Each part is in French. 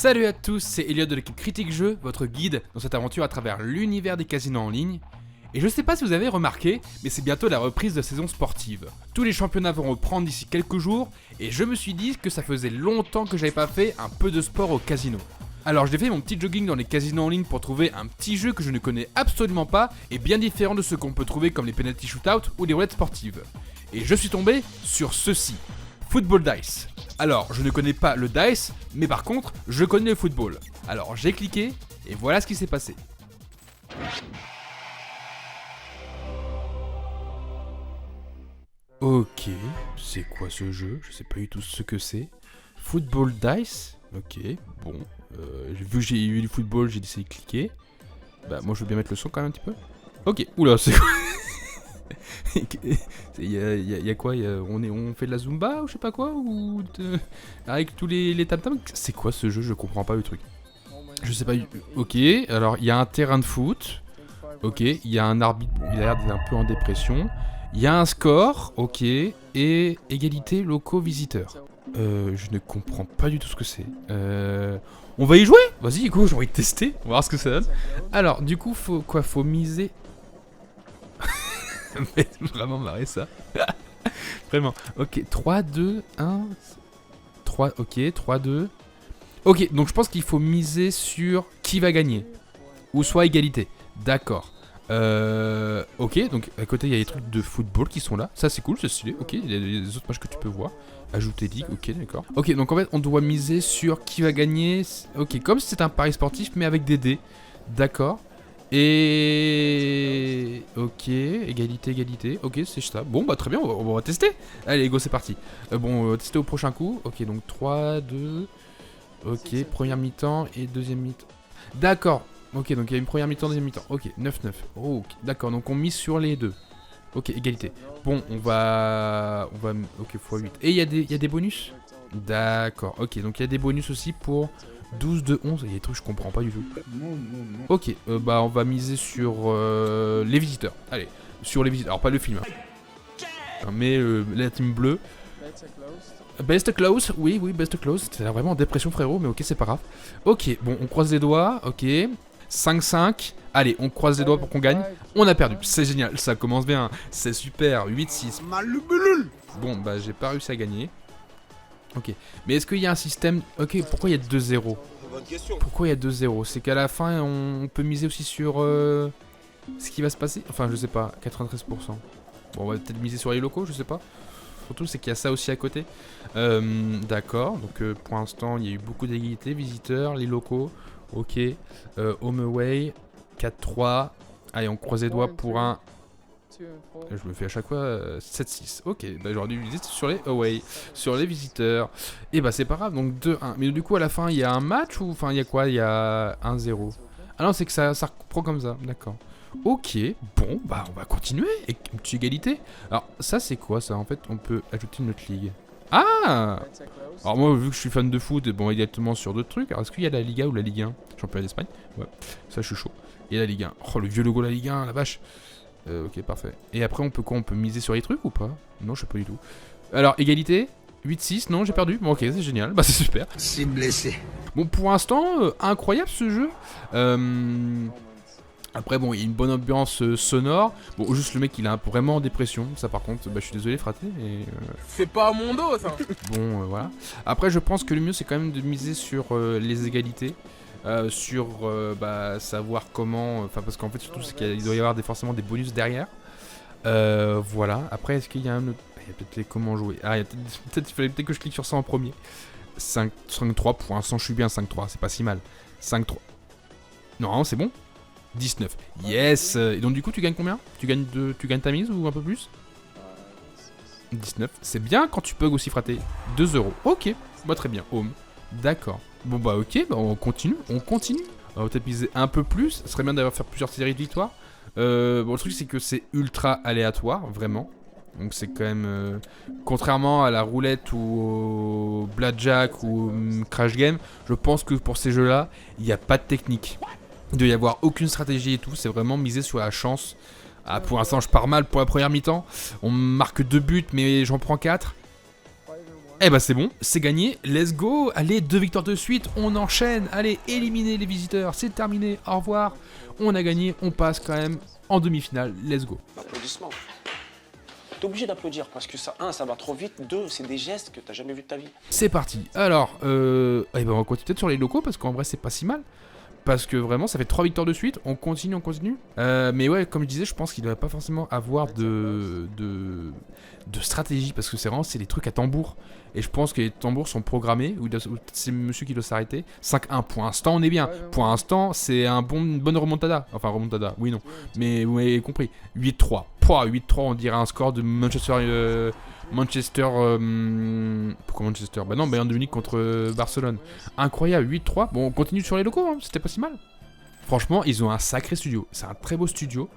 Salut à tous, c'est Elliot de l'équipe Critique Jeux, votre guide dans cette aventure à travers l'univers des casinos en ligne. Et je sais pas si vous avez remarqué, mais c'est bientôt la reprise de saison sportive. Tous les championnats vont reprendre d'ici quelques jours, et je me suis dit que ça faisait longtemps que j'avais pas fait un peu de sport au casino. Alors j'ai fait mon petit jogging dans les casinos en ligne pour trouver un petit jeu que je ne connais absolument pas, et bien différent de ceux qu'on peut trouver comme les penalty shootout ou les roulettes sportives. Et je suis tombé sur ceci, Football Dice. Alors, je ne connais pas le dice, mais par contre, je connais le football. Alors, j'ai cliqué, et voilà ce qui s'est passé. Ok, c'est quoi ce jeu? Je sais pas du tout ce que c'est. Football Dice? Ok, bon. Vu que j'ai eu du football, j'ai décidé de cliquer. Bah, moi, je veux bien mettre le son quand même un petit peu. Ok, oula, c'est quoi? y a quoi on fait de la Zumba ou je sais pas quoi avec tous les tam-tams. C'est quoi ce jeu? Je comprends pas le truc. Je sais pas. Ok, alors il y a un terrain de foot. Ok, il y a un arbitre. Bon, il a l'air d'être un peu en dépression. Il y a un score. Ok, et égalité locaux visiteurs. Je ne comprends pas du tout ce que c'est. On va y jouer? Vas-y, go, j'ai envie de tester. On va voir ce que ça donne. Alors, du coup, faut miser. Vraiment marrer ça. Vraiment. Ok, 3, 2, 1. 3, ok, 3, 2. Ok, donc je pense qu'il faut miser sur qui va gagner. Ou soit égalité. D'accord. Ok, donc à côté il y a des trucs de football qui sont là. Ça c'est cool, c'est stylé. Ok, il y a des autres pages que tu peux voir. Ajouter ligue, ok, d'accord. Ok, donc en fait on doit miser sur qui va gagner. Ok, comme si c'était un pari sportif mais avec des dés. D'accord. Et... ok, égalité, ok, c'est ça. Bon, bah très bien, on va tester. Allez, go, c'est parti. On va tester au prochain coup. Ok, donc 3, 2... ok, première mi-temps et deuxième mi-temps. D'accord, ok, donc il y a une première mi-temps, deuxième mi-temps. Ok, 9-9. Oh, okay. D'accord, donc on mise sur les deux. Ok, égalité. Bon, on va... ok, x8. Et il y a des bonus? D'accord, ok, donc il y a des bonus aussi pour... 12 de 11, il y a des trucs que je comprends pas du tout. Ok, bah on va miser sur les visiteurs. Allez, sur les visiteurs. Alors pas le film, hein. Mais la team bleue. Best close, oui, best close. C'est vraiment en dépression frérot, mais ok, c'est pas grave. Ok, bon, on croise les doigts, ok. 5-5. Allez, on croise les doigts pour qu'on gagne. On a perdu, c'est génial, ça commence bien. C'est super, 8-6. Bon, bah j'ai pas réussi à gagner. Ok, mais est-ce qu'il y a un système... ok, pourquoi il y a 2-0? Pourquoi il y a 2-0? C'est qu'à la fin, on peut miser aussi sur ce qui va se passer. Enfin, je sais pas, 93%. Bon, on va peut-être miser sur les locaux, je sais pas. Surtout, c'est qu'il y a ça aussi à côté. D'accord, donc pour l'instant, il y a eu beaucoup d'égalité. Visiteurs, les locaux, ok. Home away, 4-3. Allez, on croise les doigts pour un... je me fais à chaque fois 7-6. Ok, bah j'aurais dû viser sur les away, sur les visiteurs. Et bah c'est pas grave, donc 2-1. Mais du coup à la fin il y a un match ou enfin il y a quoi? Il y a 1-0. Ah non, c'est que ça reprend comme ça, d'accord. Ok, bon bah on va continuer. Et une petite égalité. Alors ça c'est quoi ça? En fait on peut ajouter une autre ligue. Ah! Alors moi vu que je suis fan de foot, bon directement sur d'autres trucs. Alors est-ce qu'il y a la Liga ou la Ligue 1? Championnat d'Espagne? Ouais, ça je suis chaud. Et la Ligue 1. Oh le vieux logo de la Ligue 1, la vache. Ok, parfait. Et après, on peut quoi? On peut miser sur les trucs ou pas? Non, je sais pas du tout. Alors, égalité 8-6, non, j'ai perdu. Bon, ok, c'est génial. Bah, c'est super. C'est blessé. Bon, pour l'instant, incroyable ce jeu. Après, bon, il y a une bonne ambiance sonore. Bon, juste le mec, il est vraiment en dépression. Ça, par contre, bah, je suis désolé, fraté. Et, C'est pas à mon dos, ça. bon, voilà. Après, je pense que le mieux, c'est quand même de miser sur les égalités. Sur savoir comment, enfin parce qu'en fait surtout c'est qu'il doit y avoir forcément des bonus derrière. Voilà. Après est-ce qu'il y a un autre... il y a peut-être les comment jouer. Ah, il fallait peut-être que je clique sur ça en premier. 5-3 pour l'instant je suis bien. 5-3 c'est pas si mal. 5-3. Non c'est bon. 19. Yes. Et donc du coup tu gagnes combien? Tu gagnes ta mise ou un peu plus? 19. C'est bien quand tu peux aussi frater. 2€. Ok. Bah très bien. Home. D'accord. Bon bah ok, bah on continue. On va peut-être miser un peu plus. Ce serait bien d'avoir faire plusieurs séries de victoires. Bon le truc c'est que c'est ultra aléatoire, vraiment. Donc c'est quand même... contrairement à la roulette ou au blackjack ou au crash game, je pense que pour ces jeux-là, il n'y a pas de technique. Il doit y avoir aucune stratégie et tout. C'est vraiment miser sur la chance. Ah, pour l'instant je pars mal pour la première mi-temps. On marque 2 buts mais j'en prends 4. Eh bah c'est bon, c'est gagné, let's go. Allez, 2 victoires de suite, on enchaîne. Allez, éliminer les visiteurs, c'est terminé, au revoir. On a gagné, on passe quand même en demi-finale, let's go. Applaudissements. T'es obligé d'applaudir parce que ça, 1, ça va trop vite, 2, c'est des gestes que t'as jamais vu de ta vie. C'est parti. Alors, eh ben on va continuer peut-être sur les locaux parce qu'en vrai c'est pas si mal. Parce que vraiment ça fait 3 victoires de suite, on continue, on continue. Mais ouais, comme je disais, je pense qu'il ne devrait pas forcément avoir de stratégie parce que c'est des trucs à tambour. Et je pense que les tambours sont programmés, ou c'est monsieur qui doit s'arrêter. 5-1, pour l'instant on est bien. Pour l'instant c'est une bonne remontada. Enfin remontada, oui non. Mais vous m'avez compris. 8-3. 8-3 on dirait un score de Manchester... Pourquoi Manchester? Bah non, Bayern de Munich contre Barcelone. Incroyable, 8-3. Bon, on continue sur les locaux, hein. C'était pas si mal. Franchement, ils ont un sacré studio. C'est un très beau studio.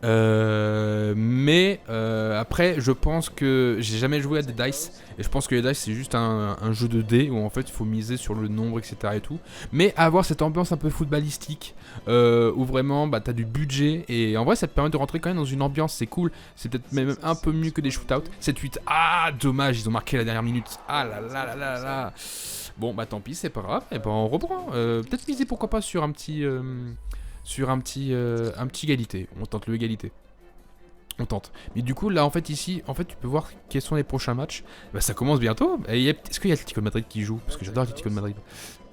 Mais après, je pense que j'ai jamais joué à des dice. Et je pense que les dice, c'est juste un jeu de dés où en fait il faut miser sur le nombre, etc. et tout. Mais avoir cette ambiance un peu footballistique où vraiment bah, t'as du budget. Et en vrai, ça te permet de rentrer quand même dans une ambiance. C'est cool. C'est peut-être même un peu mieux que des shootouts. 7-8. Ah, dommage, ils ont marqué la dernière minute. Ah là là là là là. Bon, bah tant pis, c'est pas grave. Et ben on reprend. Peut-être miser, pourquoi pas, sur un petit égalité. On tente le égalité. On tente. Mais du coup, là, en fait, ici, en fait, tu peux voir quels sont les prochains matchs. Bah, ça commence bientôt. Est-ce qu'il y a Atlético de Madrid qui joue? Parce que j'adore Atlético de Madrid.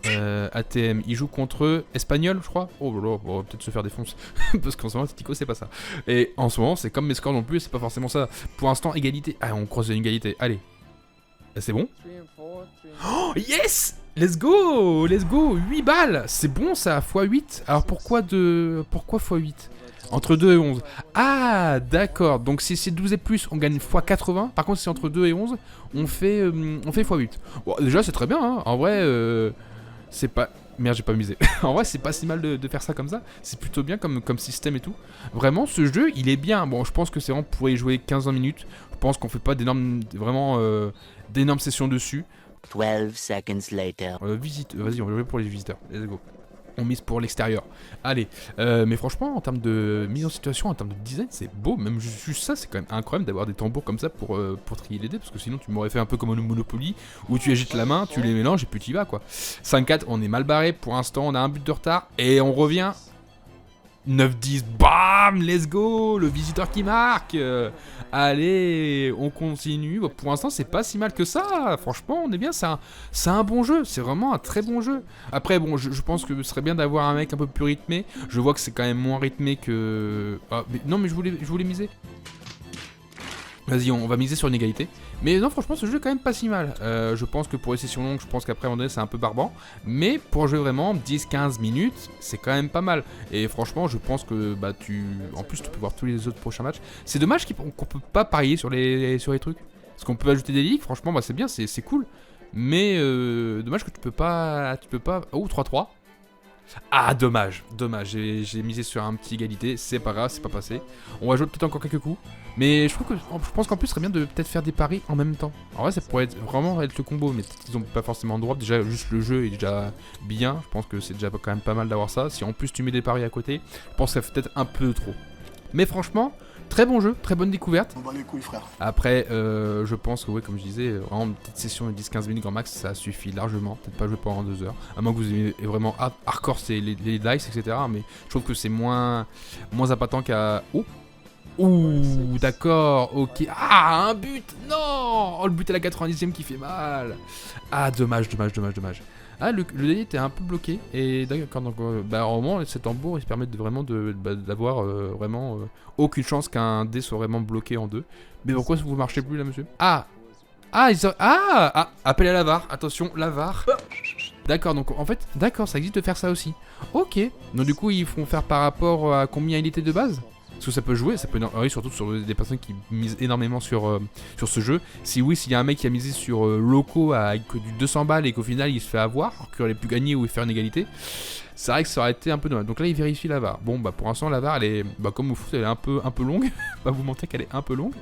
ATM, il joue contre Espagnol, je crois. Oh là là, on va peut-être se faire défoncer. Parce qu'en ce moment, Atlético, c'est pas ça. Et en ce moment, c'est comme mes scores non plus, c'est pas forcément ça. Pour l'instant, égalité. Ah, on croise une égalité. Allez. C'est bon? Oh, yes! Let's go! Let's go! 8 balles! C'est bon ça, x8. Alors pourquoi x8? Entre 2 et 11. Ah, d'accord. Donc si c'est 12 et plus, on gagne x80. Par contre, si c'est entre 2 et 11, on fait x8. Bon, déjà, c'est très bien, hein. En vrai, c'est pas... Merde, j'ai pas misé. En vrai, c'est pas si mal de faire ça comme ça. C'est plutôt bien comme système et tout. Vraiment, ce jeu, il est bien. Bon, je pense que c'est vraiment pour y jouer 15-20 minutes. Je pense qu'on fait pas d'énormes sessions dessus. 12 seconds later. Vas-y, on va jouer pour les visiteurs. Let's go. On mise pour l'extérieur. Allez, mais franchement, en termes de mise en situation, en termes de design, c'est beau. Même juste ça, c'est quand même incroyable d'avoir des tambours comme ça pour trier les dés. Parce que sinon, tu m'aurais fait un peu comme un Monopoly où tu agites la main, tu les mélanges et puis tu y vas quoi. 5-4, on est mal barré. Pour l'instant, on a un but de retard. Et on revient. 9-10, bam, let's go, le visiteur qui marque. Allez, on continue. Bon, pour l'instant, c'est pas si mal que ça. Franchement, on est bien. C'est un bon jeu. C'est vraiment un très bon jeu. Après, bon, je pense que ce serait bien d'avoir un mec un peu plus rythmé. Je vois que c'est quand même moins rythmé que... Ah, mais non, mais je voulais miser. Vas-y, on va miser sur une égalité. Mais non, franchement, ce jeu est quand même pas si mal. Je pense que pour les sessions longues, je pense qu'après, à un moment donné, c'est un peu barbant. Mais pour jouer vraiment 10-15 minutes, c'est quand même pas mal. Et franchement, je pense que bah, en plus, tu peux voir tous les autres prochains matchs. C'est dommage qu'on peut pas parier sur les trucs. Parce qu'on peut ajouter des ligues, franchement, bah, c'est bien, c'est cool. Mais dommage que tu peux pas... Oh, 3-3. Ah, dommage, j'ai misé sur un petit égalité, c'est pas grave, c'est pas passé. On va jouer peut-être encore quelques coups. Mais je pense qu'en plus, ce serait bien de peut-être faire des paris en même temps. En vrai, ça pourrait vraiment être le combo, mais ils ont pas forcément le droit. Déjà, juste le jeu est déjà bien. Je pense que c'est déjà quand même pas mal d'avoir ça. Si en plus tu mets des paris à côté, je pense que ça fait peut-être un peu trop. Mais franchement, très bon jeu, très bonne découverte. On bat les couilles, frère. Après, je pense que, ouais, comme je disais, vraiment une petite session de 10-15 minutes grand max, ça suffit largement. Peut-être pas jouer pendant 2 heures. À moins que vous ayez vraiment hardcore, c'est les dice, etc. Mais je trouve que c'est moins appâtant qu'à... Ouh, d'accord, ok. Ah, un but. Non. Oh, le but à la 90e qui fait mal. Ah, dommage. Ah, le dé était un peu bloqué. Et d'accord, donc normalement, cet tambour, il se permet d'avoir vraiment aucune chance qu'un dé soit vraiment bloqué en deux. Mais pourquoi vous marchez plus là, monsieur? Appel à la VAR. Attention, la VAR. D'accord, donc en fait, ça existe de faire ça aussi. Ok. Donc du coup, ils font faire par rapport à combien il était de base? Parce que ça peut jouer, surtout sur des personnes qui misent énormément sur ce jeu. S'il y a un mec qui a misé sur locaux avec du 200 balles et qu'au final il se fait avoir, alors qu'il aurait pu gagner ou faire une égalité, C'est vrai que ça aurait été un peu dommage. Donc là, il vérifie la VAR. Bon, bah pour l'instant, la VAR, elle est, bah, comme au foot, elle est un peu longue. Pas vous mentir qu'elle est un peu longue.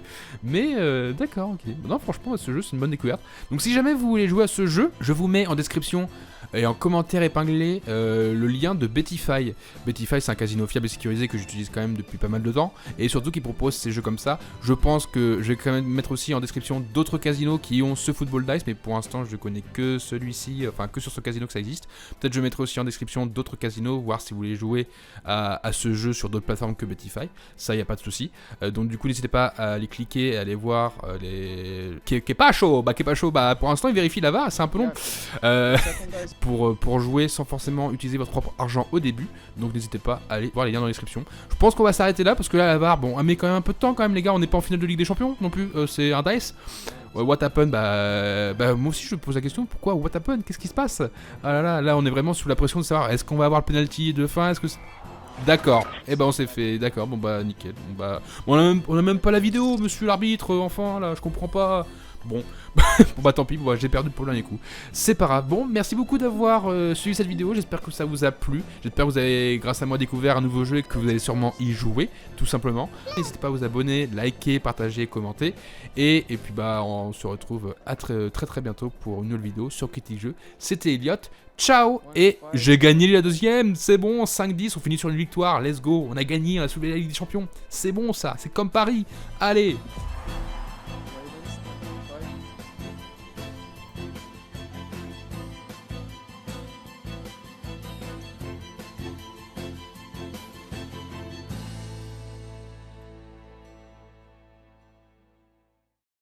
Mais d'accord, ok. Non, franchement, ce jeu, c'est une bonne découverte. Donc si jamais vous voulez jouer à ce jeu, je vous mets en description et en commentaire épinglé le lien de Betify. Betify, c'est un casino fiable et sécurisé que j'utilise quand même depuis pas mal de temps. Et surtout qui propose ces jeux comme ça. Je pense que je vais quand même mettre aussi en description d'autres casinos qui ont ce Football Dice. Mais pour l'instant, je connais que celui-ci, enfin que sur ce casino que ça existe. Peut-être je mettrai aussi en description d'autres casinos, voir si vous voulez jouer à ce jeu sur d'autres plateformes que Betify. Ça, il n'y a pas de souci. Donc du coup, n'hésitez pas à aller cliquer, à aller voir les... Qui est pas chaud, bah pour l'instant, il vérifie la VAR, c'est un peu long. Pour jouer sans forcément utiliser votre propre argent au début. Donc n'hésitez pas à aller voir les liens dans la description. Je pense qu'on va s'arrêter là parce que là la VAR, bon, elle met quand même un peu de temps quand même les gars, on n'est pas en finale de Ligue des Champions non plus, c'est un dice. What happened, bah moi aussi je me pose la question, pourquoi what happened, qu'est-ce qui se passe? Ah là on est vraiment sous la pression de savoir est-ce qu'on va avoir le penalty de fin, est-ce que d'accord, et ben on s'est fait, d'accord, bon bah nickel, bon bah on a même pas la vidéo monsieur l'arbitre, enfin là je comprends pas. Bon, bon bah tant pis, bon, j'ai perdu pour le dernier coup. C'est pas grave. Bon, merci beaucoup d'avoir suivi cette vidéo. J'espère que ça vous a plu. J'espère que vous avez, grâce à moi, découvert un nouveau jeu et que vous allez sûrement y jouer, tout simplement. N'hésitez pas à vous abonner, liker, partager, commenter. Et puis bah, on se retrouve à très bientôt pour une nouvelle vidéo sur Critique Jeu. C'était Elliot. Ciao. Et j'ai gagné la deuxième. C'est bon, 5-10, on finit sur une victoire. Let's go. On a gagné, on a soulevé la Ligue des Champions. C'est bon ça, c'est comme Paris. Allez.